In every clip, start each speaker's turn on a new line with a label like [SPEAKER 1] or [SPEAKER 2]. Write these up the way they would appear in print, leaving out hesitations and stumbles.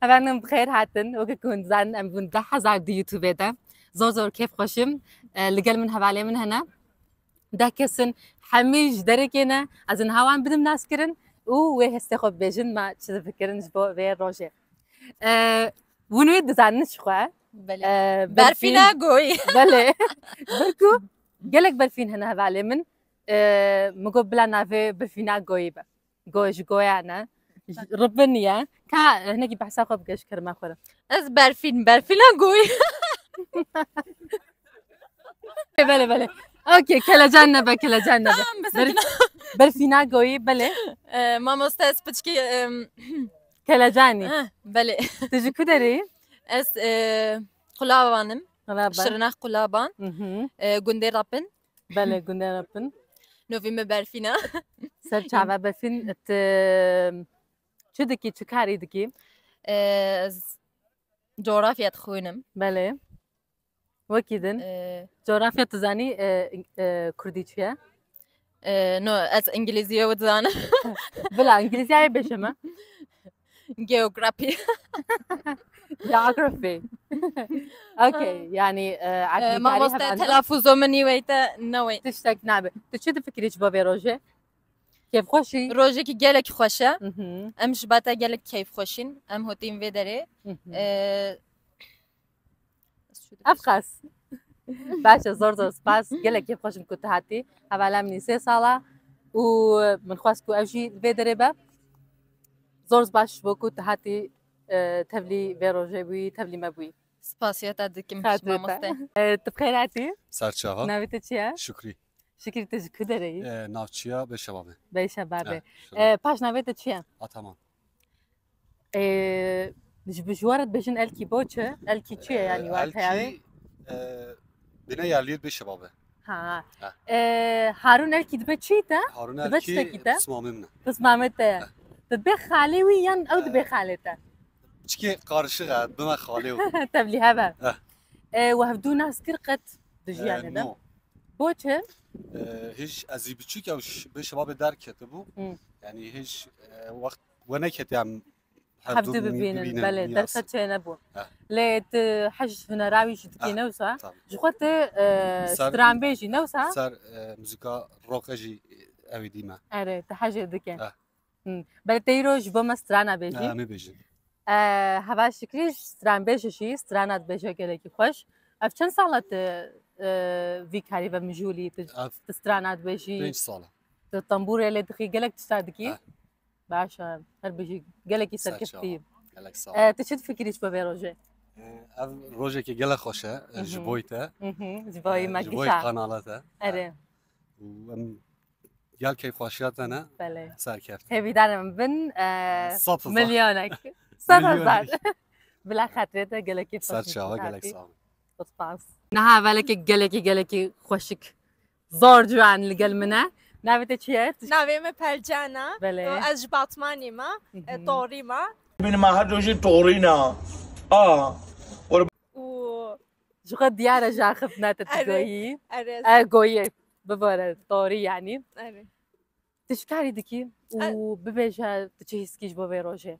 [SPEAKER 1] هبانم بخير هاتن وكون زان ام بون 10,000 دي يوتيوب ده زور كيف خوشم لقال من هبالي من هنا ده كسن حميج دركنا از ان هوان بدم ناس كرن و هستخب بيجن ما تشد فكرن جبو في روجي ونويد زانش خو
[SPEAKER 2] بله برفینا گوی
[SPEAKER 1] بله بركو قالك برفين هنا هبالي من مقبلا نافي برفينا گوي با گوش گويانا ربنيا كا هناك بحسا خو بقاش كرما خورا
[SPEAKER 2] از برفینا گوی
[SPEAKER 1] بله بله اوكي كلا جنبه برفينا گوي بله
[SPEAKER 2] ماما است پچکی
[SPEAKER 1] كلا جاني
[SPEAKER 2] بله
[SPEAKER 1] تجي كدري
[SPEAKER 2] از قلابانم
[SPEAKER 1] غلابة
[SPEAKER 2] شرناخ قلابان گنده رابن
[SPEAKER 1] بله قلنا ربن
[SPEAKER 2] نوفيم برفينا
[SPEAKER 1] سر شعبا برفين شو دكي شو كاري دكي
[SPEAKER 2] از جغرافيا خوينم
[SPEAKER 1] بله وكيدن جغرافيا تزاني كردي شوية
[SPEAKER 2] نو از انجليزية وتزانا
[SPEAKER 1] بلا انجليزي هاي بشمة
[SPEAKER 2] جيوغرافي
[SPEAKER 1] geography اوكي يعني عقلي
[SPEAKER 2] ما
[SPEAKER 1] كاري
[SPEAKER 2] مست
[SPEAKER 1] هبقى
[SPEAKER 2] تلافظ مني ويتا نوي
[SPEAKER 1] تشتك نابه تشو تفكري بابي روجي كيف خوشي
[SPEAKER 2] روجي كي جالك خوشة ام شباتا جالك كيف خوشين ام هوتين فيدري
[SPEAKER 1] افخس باشا زور سباس قالك كيف خوشم كنت هاتي هبالا مني 3 ساعة ومن خواسكو اوجي الفيدري زور باش بو كنت هاتي تبلي فيروجي بوي تبلي مبوي
[SPEAKER 2] سباسياتا دكي مش ما مست
[SPEAKER 1] تبخيراتي
[SPEAKER 3] سرچاها
[SPEAKER 1] ناويت چيا
[SPEAKER 3] شكري
[SPEAKER 1] شكري تشكو دري
[SPEAKER 3] ناوچيا به شبابه
[SPEAKER 1] باي شبابه باش ناويت چيا
[SPEAKER 3] تمام
[SPEAKER 1] بجوارت بجن الكي بوچه الكي چيا يعني وقت هاوي
[SPEAKER 3] بنا يالير به شبابه
[SPEAKER 1] ها هارون الكي دبي چيتا
[SPEAKER 3] هارون الكي تصماممنا
[SPEAKER 1] تصمامته تدبي خالي ويان او دبي خالته
[SPEAKER 3] چکی قارشقه بما خاله
[SPEAKER 1] تبلي هبا وهفدو ناس كرقت دجيانه ده بوچه
[SPEAKER 3] هیچ ازی بچیک او به شباب در کته بو یعنی هیچ وقت ونکت هم
[SPEAKER 1] هفدو ببینن بله در خدشه نبو لیت حج هنا راویش دکی نوسا جخوت ستران بیجی نوسا
[SPEAKER 3] سر موزیکا روکجی اوی دیما
[SPEAKER 1] اره تحجه دکن بله تیروش بما سترانا بیجی
[SPEAKER 3] می بیجی
[SPEAKER 1] هوا شکریش ستران بیجشی سترانات بیجه گلکی خوش اف چند سالت في كاري بمجولي تسترانات بيجي
[SPEAKER 3] 5 ساله
[SPEAKER 1] الطنبور اللي دخي قالك تشتادكي باشا هل بيجي قالك يسركفتي
[SPEAKER 3] قالك صح
[SPEAKER 1] تشد فكريش بابي روجي
[SPEAKER 3] روجي كي قالك خوشه جبويته
[SPEAKER 1] جبوي ما
[SPEAKER 3] جبوي قنالاته
[SPEAKER 1] اره
[SPEAKER 3] قال كيف خوشياتنا
[SPEAKER 1] بله
[SPEAKER 3] سركفت
[SPEAKER 1] هبي دارم بن
[SPEAKER 3] صف
[SPEAKER 1] مليونك 100,000 بلا خاطرته قالك كيف
[SPEAKER 3] سرچاوا قالك صح
[SPEAKER 1] باس نها بالك قالك خوشك زور جوان لقل منه ناويت چیت؟
[SPEAKER 2] ناویم پرجانا
[SPEAKER 1] بله
[SPEAKER 2] از باطمانی ما طوری ما
[SPEAKER 4] بین ما هر دوشی طورینا
[SPEAKER 2] و
[SPEAKER 1] شو ديارة جا خفنا تتقوي قوي ببارة طوري يعني تشكاري دكي وببيجا تشيسكيش بابي روجي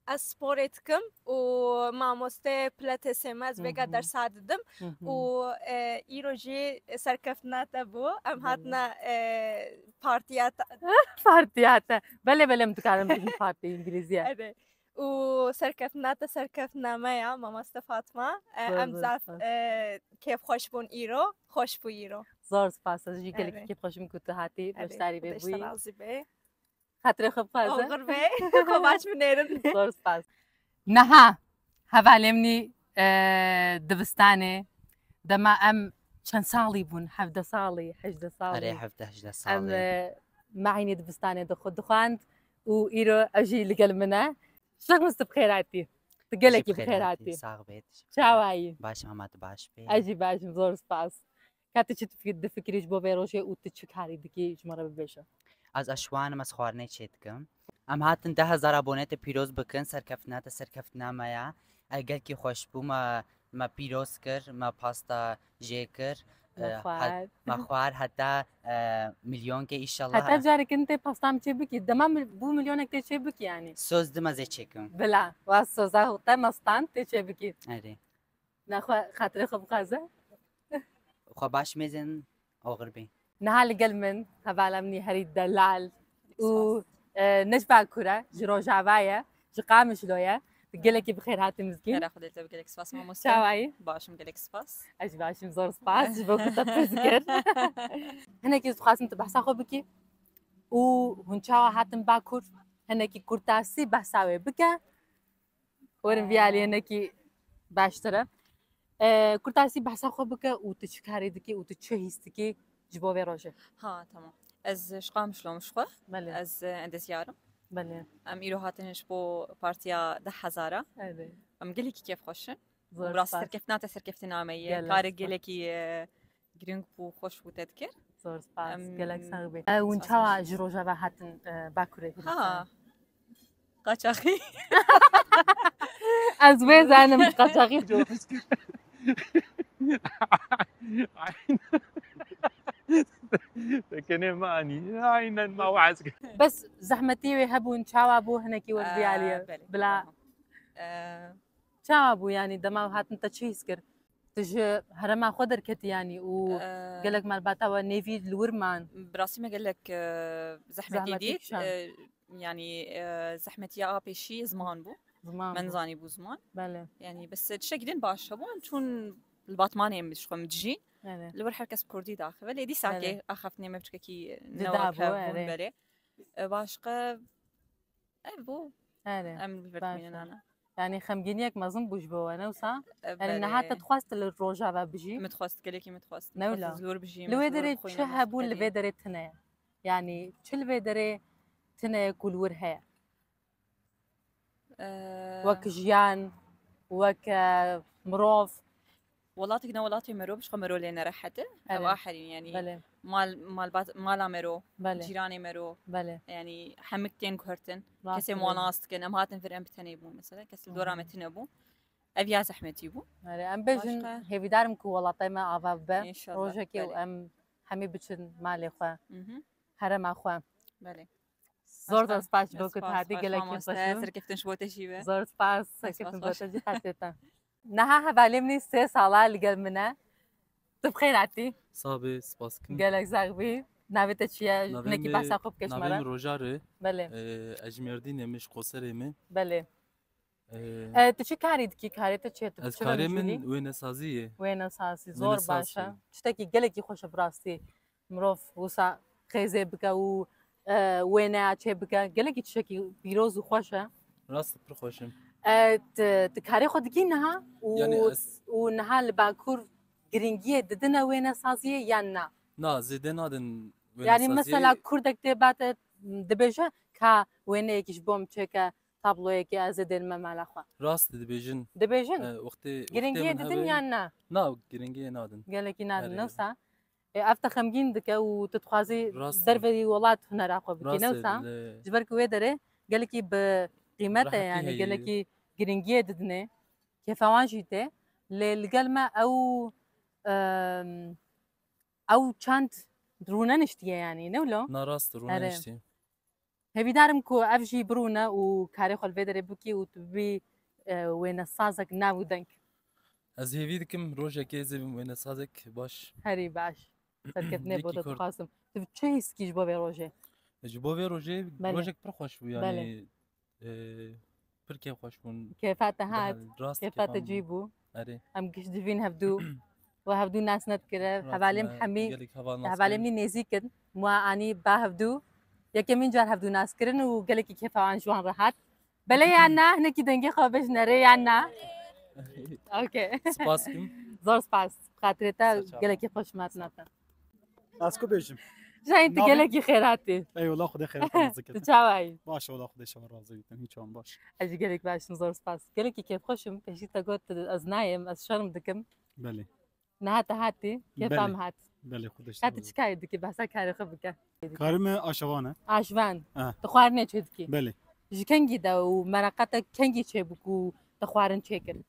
[SPEAKER 2] از سپورت کم و ماموسته پلاتسم از وگا در ساددم و ایروجی سرکفتناتا بو ام هاتنا
[SPEAKER 1] پارتیاتا بله متكلم بجن بارتي انجليزية
[SPEAKER 2] و سرکفتنا مایا ماموسته فاطمه ام زاف كيف خوش بون ایرو خوش بو ایرو
[SPEAKER 1] زور سپاس از جی گلی كيف خوش میکوت هاتی بشتاری ببوی خاطر خوب فازه
[SPEAKER 2] غربه خوباش منيرن
[SPEAKER 1] زور سپاس نها هفالمني دبستانه دما ام چند سالی بون 17 سالی 18 سالی
[SPEAKER 5] 17 سالی
[SPEAKER 1] ام معيني دبستانه دخاند و ايرو اجي لقل منه شلون مست بخيراتي تقلك بخيراتي
[SPEAKER 5] ساغبت
[SPEAKER 1] شاواي
[SPEAKER 5] باش مامات باش بي
[SPEAKER 1] اجي باش زور سپاس كاتش تفكر فكريش بو روشي و تشكاري دكي جمره ببيشه
[SPEAKER 5] از اشوان از خوارنه چیتکم ام هاتن 10,000 ابونت پیروز بکن سرکفتنا مایا اگر کی خوش بو ما پیروز کر ما پاستا جیکر مخوار حتی میلیون که ایشالله
[SPEAKER 1] حتی جاری کنته پاستام چه بکی دما بو میلیون که چه بکی یعنی
[SPEAKER 5] سوز دمازه چکم
[SPEAKER 1] بلا واس سوزا هوتا مستان ته چه بکی
[SPEAKER 5] آره
[SPEAKER 1] نخوا خاطر خوب قازه
[SPEAKER 5] خو باش میزن آخر بی
[SPEAKER 1] نهال قلمن هبالمني هريد دلال و نشبع كرة جرو جاوايا جقامش لويا بقلك بخير هاتي مسكين
[SPEAKER 6] أنا خديت بقلك سباس ما مستوى
[SPEAKER 1] شاواي
[SPEAKER 6] باش مقلك سباس
[SPEAKER 1] اش باش مزور سباس جبو كنت تذكر هنا كي خاص انت بحثا خو بكي و هنشاوا هاتم باكور هنا كي كورتاسي بحثاوي بكا ورن بيالي هنا كي باشترى كورتاسي بحثا خو بكا و تشكاري دكي و تشهيستكي جبو بيروجه
[SPEAKER 6] ها تمام از شقام شلون شخوة
[SPEAKER 1] بله
[SPEAKER 6] از عند زيارة
[SPEAKER 1] بله
[SPEAKER 6] ام إيرو هاتنش بو بارتيا 10,000
[SPEAKER 1] ايه
[SPEAKER 6] ام قلك كيف خوشن
[SPEAKER 1] زور
[SPEAKER 6] وراس
[SPEAKER 1] سباس
[SPEAKER 6] سركفتنا تسركفتنا مية
[SPEAKER 1] يلا
[SPEAKER 6] كار
[SPEAKER 1] سباس.
[SPEAKER 6] قلك جرينك بو خوش وتذكر
[SPEAKER 1] زور سباس
[SPEAKER 6] أم-
[SPEAKER 1] قالك صاحبي ونشاوا جرو جابا هاتن باكوري
[SPEAKER 6] ها قاچاخي
[SPEAKER 1] از وين انا مش قاچاقي جو
[SPEAKER 7] لكن ماني عينا ما وعزك
[SPEAKER 1] بس زحمتي ويهبوا نشاوا بو هناكي وربي عليا بلا شاوا يعني دما هاتن تشيسكر تج هرما خضر كت يعني و قالك مال باتاوا نيفي الورمان
[SPEAKER 6] براسي ما قالك زحمتي
[SPEAKER 1] زحمتي
[SPEAKER 6] ديت
[SPEAKER 1] شان.
[SPEAKER 6] يعني زحمتي بيشي زمان بو
[SPEAKER 1] زمان
[SPEAKER 6] من
[SPEAKER 1] بو.
[SPEAKER 6] زاني بو زمان
[SPEAKER 1] بله
[SPEAKER 6] يعني بس تشكدين باش هبون چون الباطمانه مش خو متجي
[SPEAKER 1] بله
[SPEAKER 6] لور حركس كردي داخل ولی دی ساكي اخفتني ما بتشكي
[SPEAKER 1] جدا بو،
[SPEAKER 6] نواك
[SPEAKER 1] آره.
[SPEAKER 6] بله باشقه بو
[SPEAKER 1] آره
[SPEAKER 6] ام
[SPEAKER 1] باشا.
[SPEAKER 6] بفرتمين انا
[SPEAKER 1] يعني خمجينيك ما زن بوش بو انا وصا يعني
[SPEAKER 6] بله.
[SPEAKER 1] نهات تخواست للروجا بجي
[SPEAKER 6] متخواست قالكي متخواست
[SPEAKER 1] نولا.
[SPEAKER 6] زلور بجي
[SPEAKER 1] لو دري تشهبوا اللي دري تنا يعني تشل دري تنا كل ورها وك جيان وك مروف
[SPEAKER 6] والله تقنا والله مرو بش مرو لنا رحته او
[SPEAKER 1] بله.
[SPEAKER 6] اخرين يعني
[SPEAKER 1] بله
[SPEAKER 6] مال مرو
[SPEAKER 1] بله
[SPEAKER 6] جيراني مرو
[SPEAKER 1] بله
[SPEAKER 6] يعني حمكتين كهرتن
[SPEAKER 1] راس
[SPEAKER 6] كسي
[SPEAKER 1] بله.
[SPEAKER 6] مواناست كن ام هاتن فرام بتنيبو مثلا كسي دورا متنبو ابيا زحمتي بو
[SPEAKER 1] يعني ام بيجن
[SPEAKER 6] باشقة.
[SPEAKER 1] هيفي دارم كو والله طيما عفافبا
[SPEAKER 6] ان شاء الله
[SPEAKER 1] روجكي
[SPEAKER 6] بله.
[SPEAKER 1] وام حمي بچن مالي خوا
[SPEAKER 6] مهم.
[SPEAKER 1] هرم اخوا
[SPEAKER 6] بله
[SPEAKER 1] زور سباش بو كنت
[SPEAKER 6] سپاس،
[SPEAKER 1] هادي
[SPEAKER 6] باش
[SPEAKER 1] قالك
[SPEAKER 6] مامۆستا
[SPEAKER 1] يخشو
[SPEAKER 6] سەرکەفتن شبۆتە شیوە
[SPEAKER 1] زور سباس
[SPEAKER 6] سپاس
[SPEAKER 1] سكت
[SPEAKER 6] باش.
[SPEAKER 1] بوتا جي حتيتا نها هبالي مني 3 صالة اللي قال منا تبخير عتي
[SPEAKER 7] صابي سباسكن
[SPEAKER 1] قالك زاغبي نابت تشيا نكي بحثا خوب
[SPEAKER 7] نavêm
[SPEAKER 1] كشمرة
[SPEAKER 7] روجارê
[SPEAKER 1] بله
[SPEAKER 7] Ejmerdînê min ji qoserê me
[SPEAKER 1] بله تشي كاري دكي كاري تشي
[SPEAKER 7] ez karê min wênesaziyê
[SPEAKER 1] وين اساسي زور
[SPEAKER 7] وين
[SPEAKER 1] باشا
[SPEAKER 7] أساسي؟
[SPEAKER 1] تشتكي قالك يخش براسي مروف وسا خيزي بكا و وين اتشي بكا قالك تشتكي بيروز وخوشة
[SPEAKER 7] rast pir xweşim
[SPEAKER 1] تكاري خدكي نها
[SPEAKER 7] يعني
[SPEAKER 1] ونها الباكور جرينجيه ددنا وين سازيه يانا
[SPEAKER 7] na zêde nadin
[SPEAKER 1] يعني مثلا
[SPEAKER 7] wênesaziyê
[SPEAKER 1] كردك تبات دبجه كا وين يكش بوم تشيكا طابلو كي ازدن ما مالخوا
[SPEAKER 7] rast dibêjin
[SPEAKER 1] دبجن
[SPEAKER 7] wextê
[SPEAKER 1] جرينجيه ددن يانا
[SPEAKER 7] na giringiyê nadin
[SPEAKER 1] قالك ينال
[SPEAKER 7] أري.
[SPEAKER 1] نوسا افتح خمجين دكا وتتخوازي
[SPEAKER 7] راسي.
[SPEAKER 1] درفي ولات هنا راقو بكي
[SPEAKER 7] rast
[SPEAKER 1] نوسا جبرك ويدري قالك بقيمتها
[SPEAKER 7] راحتي
[SPEAKER 1] يعني
[SPEAKER 7] هي.
[SPEAKER 1] قالك جرينجيه ددني كيف واجيته للقلمة او چند درونه نشتيه يعني نولو
[SPEAKER 7] na rast
[SPEAKER 1] أري.
[SPEAKER 7] rûniştî
[SPEAKER 1] هبي دارم كو افجي برونا وكاري خل فيدري بكي وتبي وين الصازك ناو دنك
[SPEAKER 7] ez hêvî dikim rojekê ez ê wênesazek baş
[SPEAKER 1] هري باش سركتني
[SPEAKER 7] Dikî
[SPEAKER 1] بودا
[SPEAKER 7] kurt.
[SPEAKER 1] تخاصم تبي تشيس كيش بو روجي
[SPEAKER 7] ji bo vê rojê
[SPEAKER 1] Bele.
[SPEAKER 7] rojek pir xweş bû yani pir kêf xweş bûn
[SPEAKER 1] كيفات هات
[SPEAKER 7] rast
[SPEAKER 1] كيفات تجيبو
[SPEAKER 7] erê
[SPEAKER 1] ام كش دفين هفدو وهفدو ناس نتكره هبالي محمي
[SPEAKER 7] gelek heva
[SPEAKER 1] هبالي مني نزيكن مو اني با هفدو يا من جار هفدو ناس كرن وقالك كيف عن جوان راحت بلا يانا هنا كي دنجي خوبش نري يانا اوكي
[SPEAKER 7] spas kim
[SPEAKER 1] زور سباس خاطرتا
[SPEAKER 7] سچا.
[SPEAKER 1] قالك خوش ماتناتا
[SPEAKER 3] از کو بیشم
[SPEAKER 1] جاي انت
[SPEAKER 3] نعم.
[SPEAKER 1] قالك خيراتي
[SPEAKER 3] ای والله خدا خیر کنه ذکر
[SPEAKER 1] تشاوي
[SPEAKER 3] باشه والله خدا شما راضی بیتن هیچ هم باش
[SPEAKER 1] اجي قالك باش نزور سباس قالك كيف خوشم بشي تقول از نايم از شرم دكم
[SPEAKER 3] بله
[SPEAKER 1] نهات هاتي كيف
[SPEAKER 3] بله.
[SPEAKER 1] ام هات
[SPEAKER 3] بله خودش
[SPEAKER 1] هات شكاية دكي بحسا كاري خبكا
[SPEAKER 3] کارم آشوانه
[SPEAKER 1] عشوان
[SPEAKER 3] اه.
[SPEAKER 1] تخوارني تشدكي
[SPEAKER 3] بله
[SPEAKER 1] جي كنجي دا ومرقتا كنجي تشبكو تخوارن تشيكل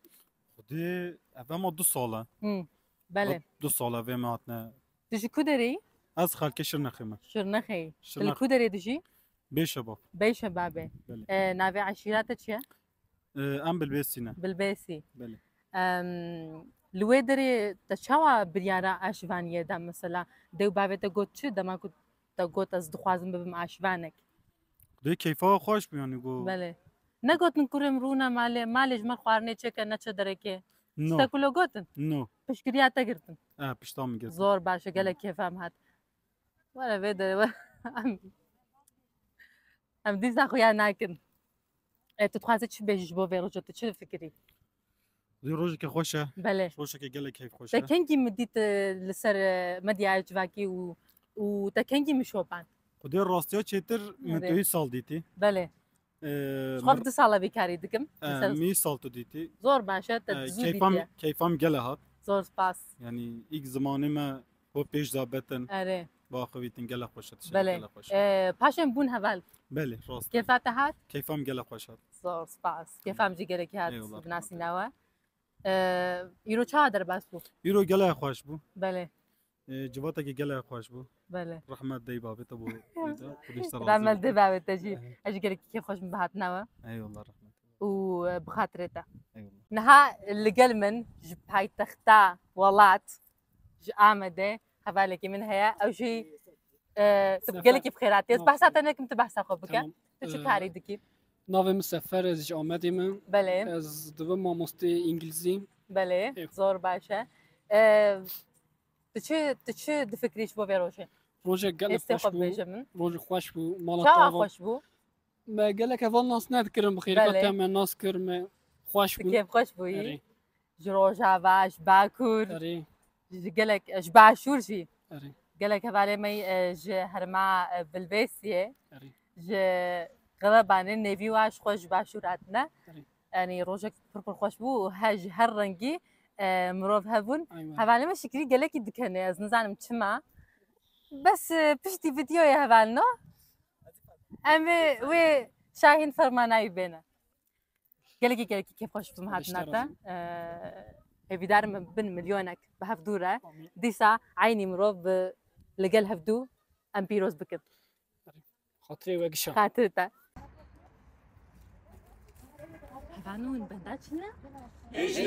[SPEAKER 3] خودی اول ما 2 ساله
[SPEAKER 1] بله
[SPEAKER 7] دو ساله و ماتنه
[SPEAKER 1] دجی کدری
[SPEAKER 7] از خالک شرنخیمه
[SPEAKER 1] شرنخی
[SPEAKER 7] شرنخ
[SPEAKER 1] کدری دجی
[SPEAKER 7] بیشباب
[SPEAKER 1] بیش بابه
[SPEAKER 7] بله
[SPEAKER 1] ناوی عشیرت چیه
[SPEAKER 7] ام بالبسینه
[SPEAKER 1] بالبیسی
[SPEAKER 7] بله
[SPEAKER 1] لوی دری تشوا بریارا اشوانیه دم مثلا دیو بابه تا گوت چه دما کو تا گوت از دخوازم ببم اشوانک
[SPEAKER 7] دوی کیفا خوش بیانی گو
[SPEAKER 1] بله نگوتن کرم رونا مالج مر خوارنه چه که نچه داره که
[SPEAKER 7] نو
[SPEAKER 1] استکلو گوتن
[SPEAKER 7] نو
[SPEAKER 1] پشکریات گرتن
[SPEAKER 7] پشتام میگه
[SPEAKER 1] زور باشه گله کیفم هات ولا بده ام دیزا خویا ناکن تتخوازي چی بیش بو ویروجت چه فکری
[SPEAKER 7] دوی روزی که خوشه
[SPEAKER 1] بله
[SPEAKER 7] روزی که گله کیف خوشه
[SPEAKER 1] تکنگی مدیت لسر مدیا جواکی و تکنگی مشوبان
[SPEAKER 7] خودی راستیا چیتر من توی سال دیتی
[SPEAKER 1] بله خود دو ساله بیکاری دکم
[SPEAKER 7] می سال تو دیتی
[SPEAKER 1] زور باشه تزودی
[SPEAKER 7] کیفام گله هات
[SPEAKER 1] زور سپاس
[SPEAKER 7] یعنی ایک زمانی ما هو پیش دابتن
[SPEAKER 1] آره
[SPEAKER 7] با خویتن گله خوشه
[SPEAKER 1] بله پاشم بون هول
[SPEAKER 7] بله راست
[SPEAKER 1] كيف هات
[SPEAKER 7] کیفام گله خوشه
[SPEAKER 1] زور سپاس كيفام جيجري هات بناسي نوا يرو چادر بس بو
[SPEAKER 7] ایرو گله خوش بو
[SPEAKER 1] بله
[SPEAKER 7] جواتا که گله خوش بو
[SPEAKER 1] بله
[SPEAKER 7] رحمت دی بابی تو بو
[SPEAKER 1] رمل دبابة تجي أجي كيف خوش من بهات نوا
[SPEAKER 7] ای والله رحمت
[SPEAKER 1] وبخاطرته
[SPEAKER 7] ای والله
[SPEAKER 1] نها اللي قال من جب هاي تختا ولات آمده هفالك من هيا أو شيء تبقى لك بخيراتي بحث أنا كنت بحث أخوك تشو كاري دكي
[SPEAKER 8] ناوم سفر از آمدیم
[SPEAKER 1] بله
[SPEAKER 8] از دو ماموسته انگلیسی
[SPEAKER 1] بله زور باشه تشو دفكريش بو بيروشي
[SPEAKER 8] روژه گل خوش
[SPEAKER 1] استخب
[SPEAKER 8] بو
[SPEAKER 1] بيجمن
[SPEAKER 8] روژه خوش بو مالا
[SPEAKER 1] شو
[SPEAKER 8] تاوا
[SPEAKER 1] خوش بو
[SPEAKER 8] ما گل که اول ناس ندکرم بخیر
[SPEAKER 1] بله.
[SPEAKER 8] کتم ناس کرم خوش بو
[SPEAKER 1] كيف خوش بوي
[SPEAKER 8] اری
[SPEAKER 1] جروجا باش باكور
[SPEAKER 8] اری
[SPEAKER 1] قالك اش باشور شي
[SPEAKER 8] اری
[SPEAKER 1] قالك هذا مي ج هرما بالبيسيه
[SPEAKER 8] اری
[SPEAKER 1] ج غضبان النبي واش خوش باشوراتنا
[SPEAKER 8] اری
[SPEAKER 1] يعني روجك بربر خوش بو هاج هرنجي مروف هبون
[SPEAKER 8] ایوه
[SPEAKER 1] هذا ما شكري قالك دكني از نزانم تشما بس بشتي فيديو يا هبالنا امي وي شاهين فرماناي بينا قالك كيف خوش بمهاتناتا هبي دار بن مليونك بهفدورة ديسا عيني مروف لقال هفدو ام بيروز بكب
[SPEAKER 8] خاطری وگشا
[SPEAKER 1] خاطرتا هفانون بنداتشنا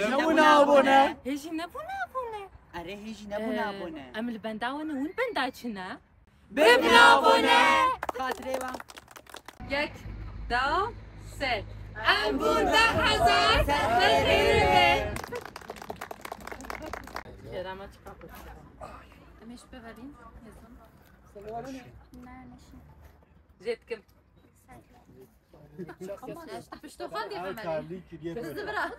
[SPEAKER 5] نبونا بونه
[SPEAKER 1] هيجي نبونا بونا
[SPEAKER 5] اره هیچ نبونا بونه
[SPEAKER 1] ام البنداون ون بنداتشنا
[SPEAKER 5] ببنا بونه خاطره و
[SPEAKER 1] يك دو سه ام بوندا حزار تخير رامات كابوس مش بغرين جيتكم بشتوخان دي فمالي بزبرة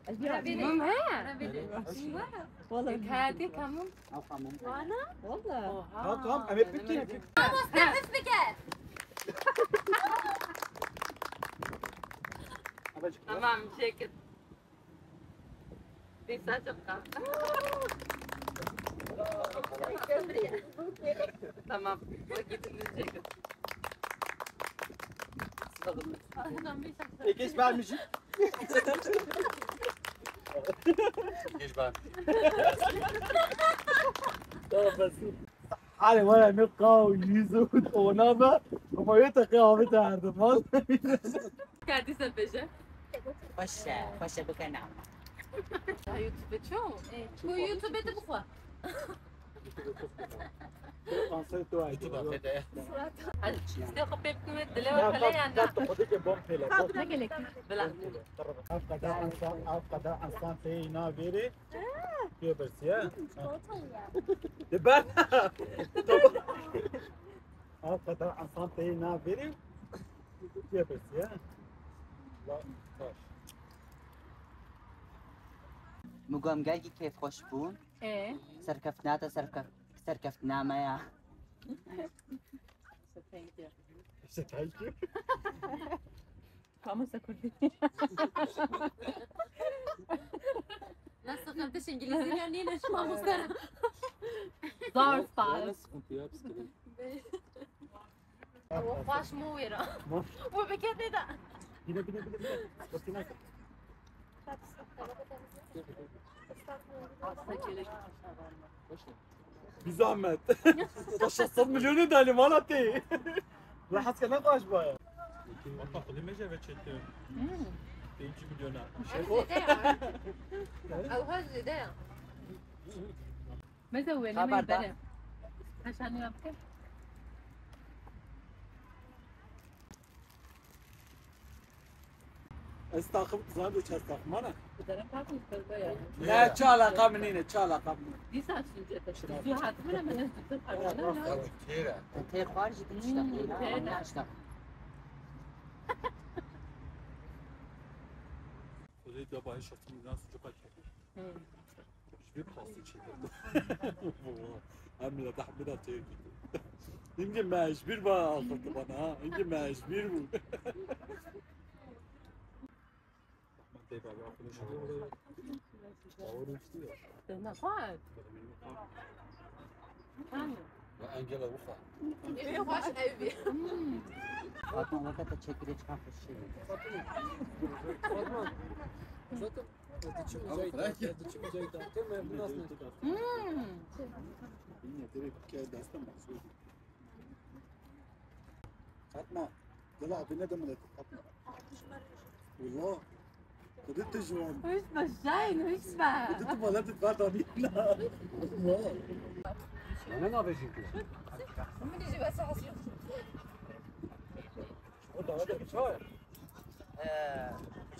[SPEAKER 1] بزبرة مم هي والله هادي كمون انا والله
[SPEAKER 3] تمام امي بكي
[SPEAKER 1] تمام شكل دي ساتبقى تمام وقيت الشكل
[SPEAKER 3] ايش بعد مشي ايش بعد حالي ولا نقا ويزود ونابا وما يتقى عرض مال
[SPEAKER 1] قاعد يسبجه
[SPEAKER 5] خوشه بکنم
[SPEAKER 1] يوتيوب شو؟ هو يوتيوب تبغى استيقظ بيبكم الدلوة خليني عندها بلا
[SPEAKER 3] أفقد أنسان في نابيري في برسيا دبان أفقد أنسان في نابيري في برسيا لا
[SPEAKER 5] مگم گلگی کیف خوش بون
[SPEAKER 1] ايه
[SPEAKER 5] سرکفتناتا سرکفتنا مایا
[SPEAKER 1] Vamos a curtir. لا استخدمتش انجليزي يعني ليش ما مستر ظرف وخواش مو ويرا وبكده ده
[SPEAKER 9] بزحمت 600 مليون دالي مالتي راح اسكن نقاش بايا والله خلي ما جابت شيء 5 مليون
[SPEAKER 1] او هذا ده ما زوينا من بلا عشان يبكي
[SPEAKER 9] استاخذ ساندويتش استاخذ مانا
[SPEAKER 1] بدنا ناكل بالبيع
[SPEAKER 9] لا تشالا قامنين تشالا قامنين
[SPEAKER 1] دي ساعة سنجتة شو هات من من الزبدة
[SPEAKER 3] كثيرة
[SPEAKER 5] انت خارج تشتغلي
[SPEAKER 9] خذي دابا هي شفت الناس جبت شبيه خاصي شيء عامله تحملها تيجي يمكن ما يشبير بقى اخذت انا يمكن ما يشبير بو
[SPEAKER 1] نقعد
[SPEAKER 3] وانجلا وخا
[SPEAKER 1] إيه واش أبي
[SPEAKER 5] فاطمه وقت تشكري كان في الشيء
[SPEAKER 9] فاطمه طلع بندم ولا فاطمه والله قدرت تجوان
[SPEAKER 1] وش بشاين وش بقى
[SPEAKER 9] قدرت ما تتفاضل لا والله انا ما بيجي
[SPEAKER 1] من يجي بس حسيت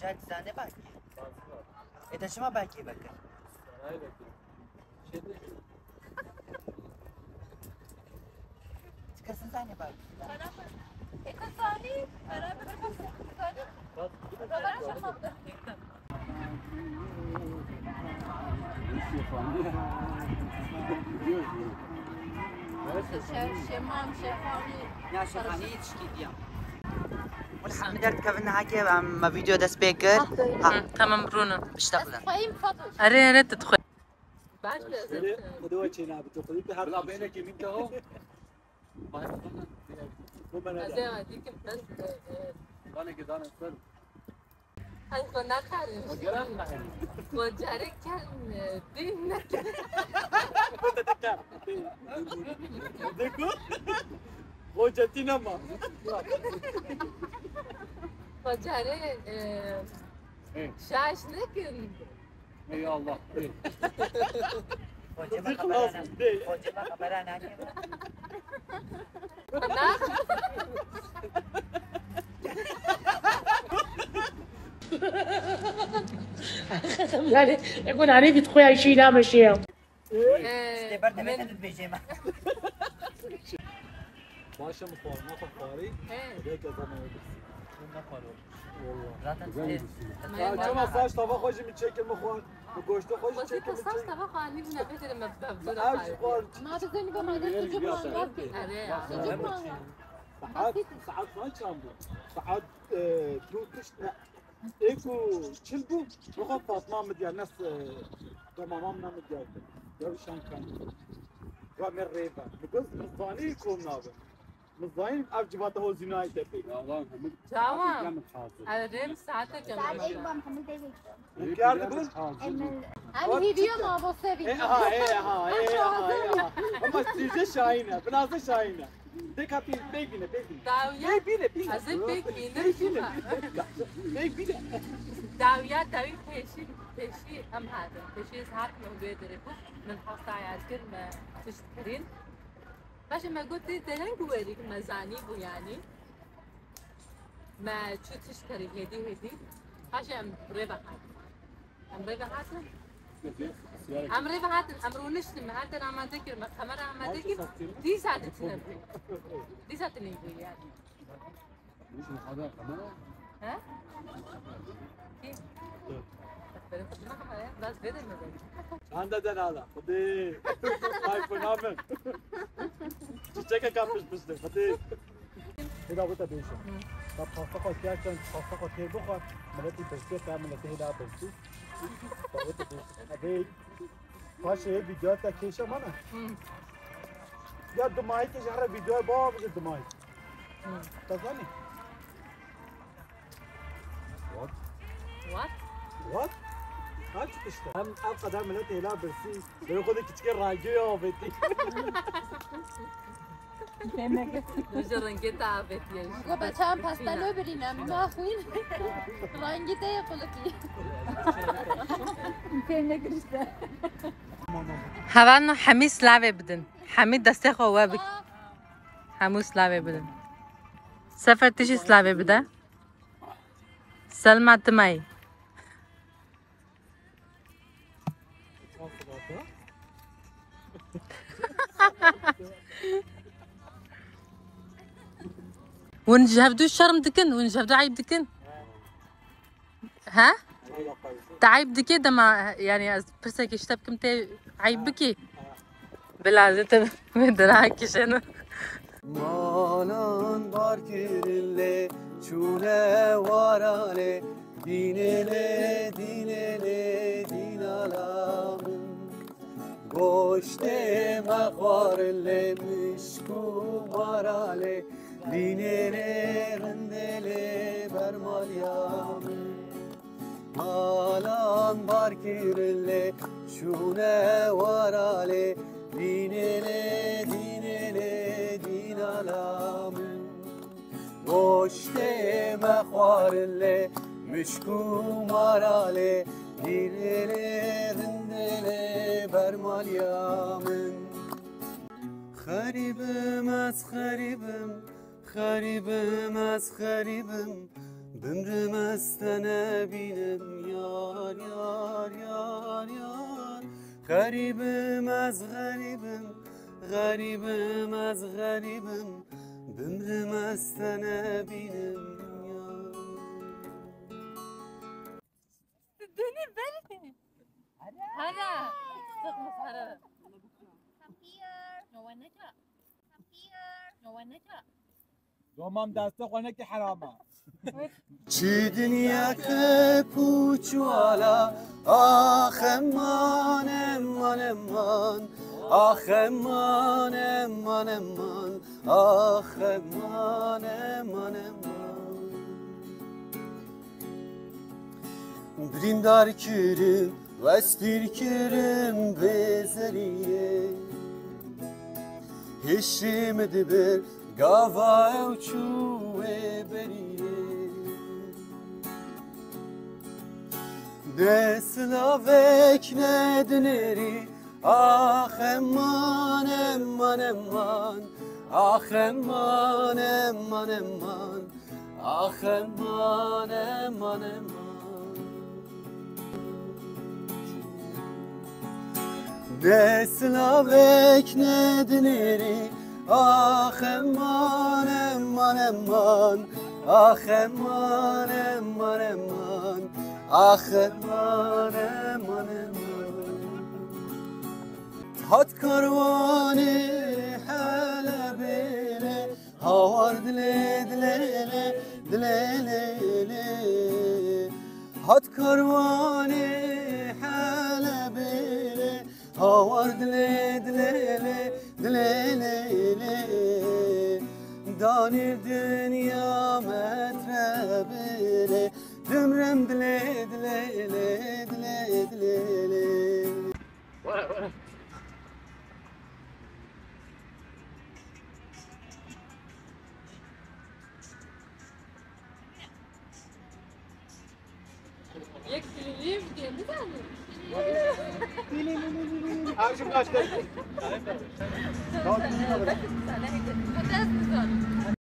[SPEAKER 5] جاك زانه باقي انت شو ما باقي بك تكسر زانه باقي
[SPEAKER 1] إكساني أنا بقول شمام شفاني
[SPEAKER 5] يا شيخاني تشكي ديا والحمد لله كفنا هاكي ما فيديو ده سبيكر
[SPEAKER 1] تمام برونو
[SPEAKER 5] بشتغل
[SPEAKER 1] أري أري تدخل باش
[SPEAKER 9] مدوتشي نابي تقولي بحر لا بينك يمين كهو
[SPEAKER 1] زي ما ديك بس
[SPEAKER 9] انا كده انا صار
[SPEAKER 1] هاي كنا خارج وجارك كان دينك
[SPEAKER 9] देखो वो जती ना मां
[SPEAKER 1] وجارك شاش لكن
[SPEAKER 9] يا الله
[SPEAKER 5] وجبه
[SPEAKER 9] خلاص
[SPEAKER 5] وجبه خبر انا
[SPEAKER 1] أنا
[SPEAKER 10] يعني يكون عريفة خويا يشيلها ماشي
[SPEAKER 5] استبرد من البيجامه
[SPEAKER 9] ماشي مخوار ما خفاري هيك زمان والله جمع صاش طبخ خوش متشكل مخوار وقوشته خوش
[SPEAKER 1] بس
[SPEAKER 9] متشكل
[SPEAKER 1] قصص طبعا عندي من بيت لما ببدأ
[SPEAKER 9] عايش خوار
[SPEAKER 1] ما تزني بما
[SPEAKER 9] ساعات ما تشامبو ساعات تروح تشتغل ايكو تشلبو بخاف فاطمه مديا ناس ماما مديا يا شان كان وامر ريفا بقص مصاني يكون نابه مصاني افجباته هو زناي تبي والله محمد
[SPEAKER 1] تمام أريم ساعتك كمان
[SPEAKER 9] محمد كيار تقول
[SPEAKER 1] أنا فيديو ما بوصي
[SPEAKER 9] ايه ها هم سيجي شاينه بنازل شاينه ديك هابي بيجينا
[SPEAKER 1] داوية
[SPEAKER 9] بينا
[SPEAKER 1] أزل بيجينا داوية داوي پیشی هم هذا پیشی ساعت موجود داره من حاسة عازكر ما تشتكرين باش ما قلت دلنگ بويريك مزاني بو يعني ما شو تشتري هدي باش ام ربا ام ربا هات ام رونش ما هات انا ما ذكر ما خمر ما ذكر دي ساعة تنبي دي ساعة تنبي يعني
[SPEAKER 9] مش هذا كمان
[SPEAKER 1] ها كيف بس بدل ما
[SPEAKER 9] عنده دنالا خدي هاي فنامن تشيكا كابش بس خدي هنا بوتا بيشا طب خاصة كيا كان خاصة كيا بخار ملتي بس كيا ملتي هنا بس بوتا بيشا أبي فاش هي فيديو تا كيشا مانا يا دماغي كيش هذا فيديو باب دماغي تظني وات هاي تشتغل هم ابقى دائما لا تهلا برسي بياخذك تشكر راجيو بيتي
[SPEAKER 1] رنگی تعبت یه
[SPEAKER 2] گو بچه هم پستلو برینم ما خوین رنگی ده قلقی
[SPEAKER 1] هوا حمیس لعبه بدن حمید دسته خواه بک حموس لعبه بدن سفر تیشیس لعبه بده سلمى تماي ونجهبدو الشرم دكن ونجهبدو عيب دكن ها تعيب دكي دما يعني برسك يشتبكم تي عيب بكي بالله انت مدراك شنو
[SPEAKER 11] مانان باركيرلي چونه وارانه دینله دینالام گوشت مخوارله مشکو ماراله دینله رندله برمالیام مالان باركيرلي چونه وارانه دینله دینالام گوشت مخوارله مشکو ماراله دیرله رندله برمالیامن خریبم از خریبم بمرم از تنه بینم یار غریبم از غریبم بمرم از تنه بینم
[SPEAKER 1] دني بلدي هذا تخلص هذا
[SPEAKER 9] دومم دسته خونه که حرامه
[SPEAKER 11] چی دنیا که پوچوالا آخه من آخه من بریم دار کرم و اسپیر کرم بزریه هشم دبر گاوا و چوه بریه دسلاوک ندنری آخه من آخه من دسلاوک ندنری آخه من آخه من هات کاروانی حلبیله هاور دلیله هات کاروانی حلبیله هاور دلیله دانیر دنیا متربیله دمرم دلیله
[SPEAKER 1] یک کلیپ دیگه می‌زنی
[SPEAKER 9] Abi şimdi kaçta?